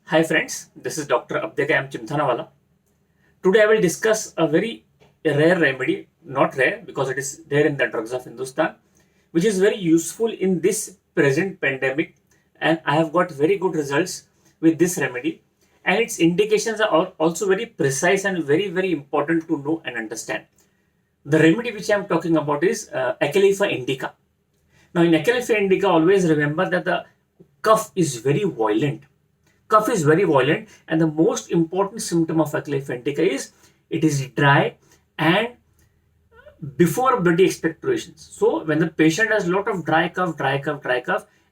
Hi friends, this is Dr. Abdekayam Chimthanawala. Today I will discuss a very rare remedy, not rare because it is there in the drugs of Hindustan, which is very useful in this present pandemic, and I have got very good results with this remedy, and its indications are also very precise and very important to know and understand. The remedy which I am talking about is Acalypha indica. Now in Acalypha indica, always remember that the cough is very violent. Cough is very violent, and the most important symptom of Acalypha indica is it is dry and before bloody expectorations. So when the patient has a lot of dry cough,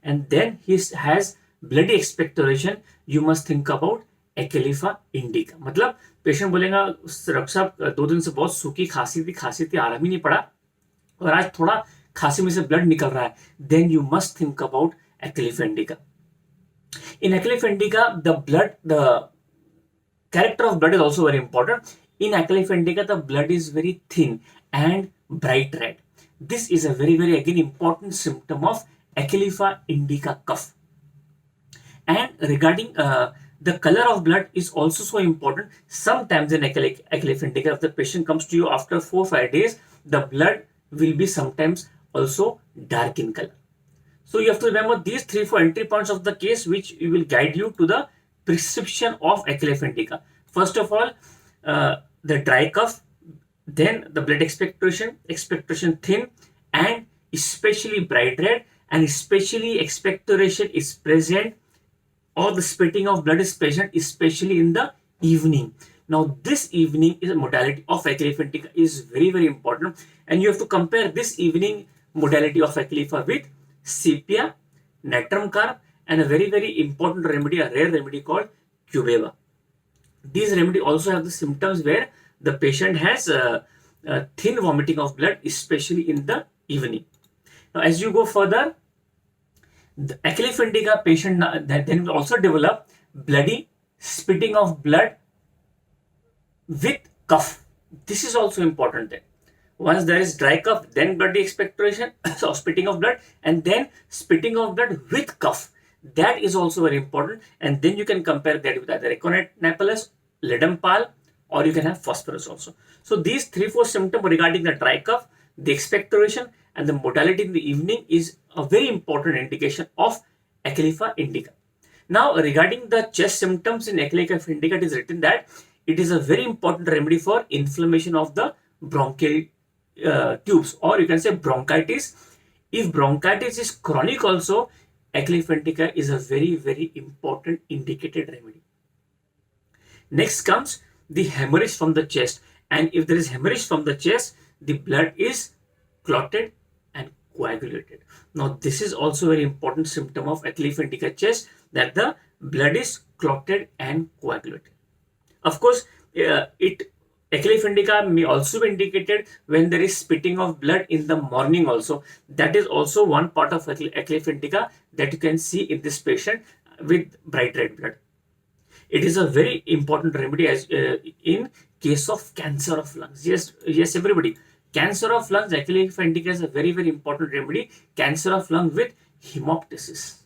and then he has bloody expectoration, you must think about Acalypha indica. मतलब patient बोलेगा doctor साहब 2 दिन से बहुत सूखी खांसी थी आराम ही नहीं पड़ा और आज थोड़ा खांसी में से ब्लड निकल रहा है, then you must think about Acalypha indica. In Acalypha indica, the character of blood is also very important. In Acalypha indica, the blood is very thin and bright red. This is a very again important symptom of Acalypha indica cough. And regarding the color of blood is also so important. Sometimes in Acalypha indica, if the patient comes to you after 4-5 days, the blood will be sometimes also dark in color. So you have to remember these 3-4 entry points of the case which will guide you to the prescription of Acalypha indica. First of all, the dry cough, then the blood expectoration thin and especially bright red, and especially expectoration is present or the spitting of blood is present especially in the evening. Now this evening is a modality of Acalypha indica is very important, and you have to compare this evening modality of Acalypha with sepia, natrum carb, and a very important remedy, a rare remedy called cubeba. These remedy also have the symptoms where the patient has thin vomiting of blood, especially in the evening. Now, as you go further, the Acalypha indica patient then will also develop bloody spitting of blood with cough. This is also important then. Once there is dry cough, then bloody expectoration, so spitting of blood, and then spitting of blood with cough. That is also very important, and then you can compare that with either Aconite napellus, Ledum pal, or you can have phosphorus also. So these 3-4 symptoms regarding the dry cough, the expectoration, and the modality in the evening is a very important indication of Acalypha indica. Now regarding the chest symptoms in Acalypha indica, it is written that it is a very important remedy for inflammation of the bronchial tubes, or you can say bronchitis. If bronchitis is chronic also, Acalypha indica is a very important indicated remedy. Next comes the hemorrhage from the chest, and if there is hemorrhage from the chest, the blood is clotted and coagulated. Now this is also very important symptom of Acalypha indica chest, that the blood is clotted and coagulated. Of course, Acalypha indica may also be indicated when there is spitting of blood in the morning also. That is also one part of Acalypha indica that you can see in this patient with bright red blood. It is a very important remedy as in case of cancer of lungs. Yes, everybody. Cancer of lungs, Acalypha indica is a very important remedy. Cancer of lung with hemoptysis.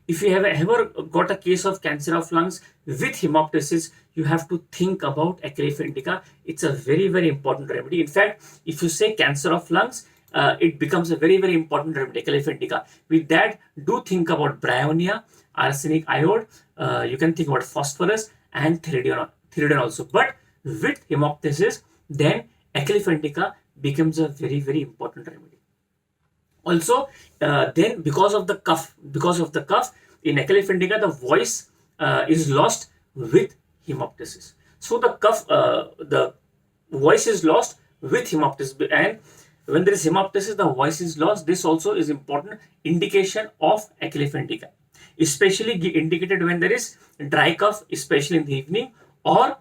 If you have ever got a case of cancer of lungs with hemoptysis, you have to think about Acalypha indica. It's a very important remedy. In fact, if you say cancer of lungs, it becomes a very important remedy, Acalypha indica. With that, do think about bryonia, arsenic iode, you can think about phosphorus and theridion also. But with hemoptysis, then Acalypha indica becomes a very important remedy. Also, then because of the cough in Acalypha indica, the voice is lost with hemoptysis. So the voice is lost with hemoptysis, and when there is hemoptysis, the voice is lost. This also is important indication of Acalypha indica, especially indicated when there is dry cough, especially in the evening, or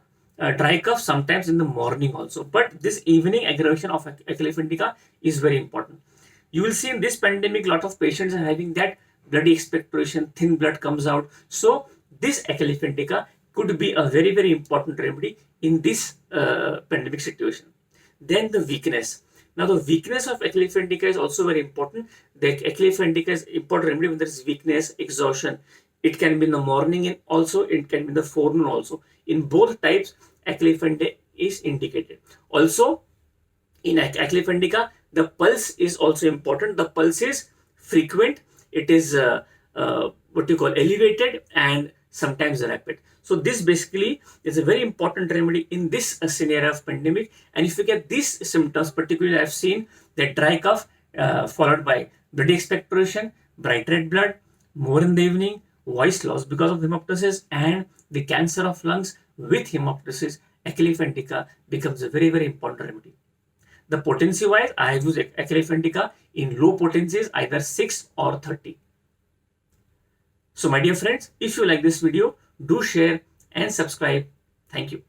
dry cough sometimes in the morning also. But this evening aggravation of Acalypha indica is very important. You will see in this pandemic, a lot of patients are having that bloody expectoration, thin blood comes out. So this Acalypha indica could be a very important remedy in this pandemic situation. Then the weakness. Now the weakness of Acalypha indica is also very important. The Acalypha indica is important remedy when there is weakness, exhaustion. It can be in the morning and also it can be in the forenoon also. In both types, Acliffe is indicated. Also, in Acliffe indica, the pulse is also important. The pulse is frequent. It is what you call elevated and sometimes rapid. So this basically is a very important remedy in this scenario of pandemic. And if you get these symptoms, particularly I've seen that dry cough followed by bloody expectoration, bright red blood, more in the evening, voice loss because of hemoptysis, and the cancer of lungs with hemoptysis, Acliffe indica becomes a very, very important remedy. The potency wise, I have used Acliffe indica in low potencies, either 6 or 30. So my dear friends, if you like this video, do share and subscribe. Thank you.